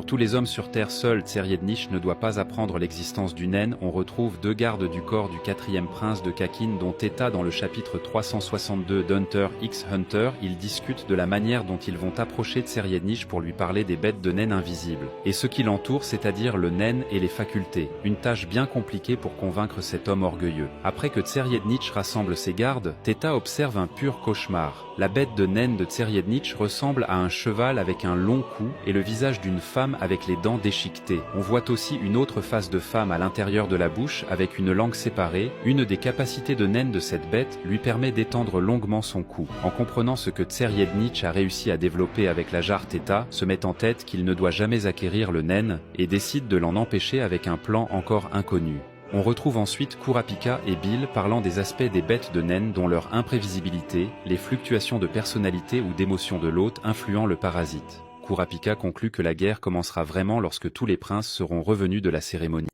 Pour tous les hommes sur Terre, seul Tseriednich ne doit pas apprendre l'existence du naine. On retrouve deux gardes du corps du 4e prince de Kakin, dont Teta dans le chapitre 362 d'Hunter x Hunter. Ils discutent de la manière dont ils vont approcher Tseriednich pour lui parler des bêtes de naine invisibles, et ce qui l'entoure, c'est-à-dire le naine et les facultés. Une tâche bien compliquée pour convaincre cet homme orgueilleux. Après que Tseriednich rassemble ses gardes, Teta observe un pur cauchemar. La bête de naine de Tseriednich ressemble à un cheval avec un long cou et le visage d'une femme avec les dents déchiquetées. On voit aussi une autre face de femme à l'intérieur de la bouche avec une langue séparée. Une des capacités de naine de cette bête lui permet d'étendre longuement son cou. En comprenant ce que Tseriednich a réussi à développer avec la jarre Teta, se met en tête qu'il ne doit jamais acquérir le naine et décide de l'en empêcher avec un plan encore inconnu. On retrouve ensuite Kurapika et Bill parlant des aspects des bêtes de naine, dont leur imprévisibilité, les fluctuations de personnalité ou d'émotion de l'hôte influant le parasite. Kurapika conclut que la guerre commencera vraiment lorsque tous les princes seront revenus de la cérémonie.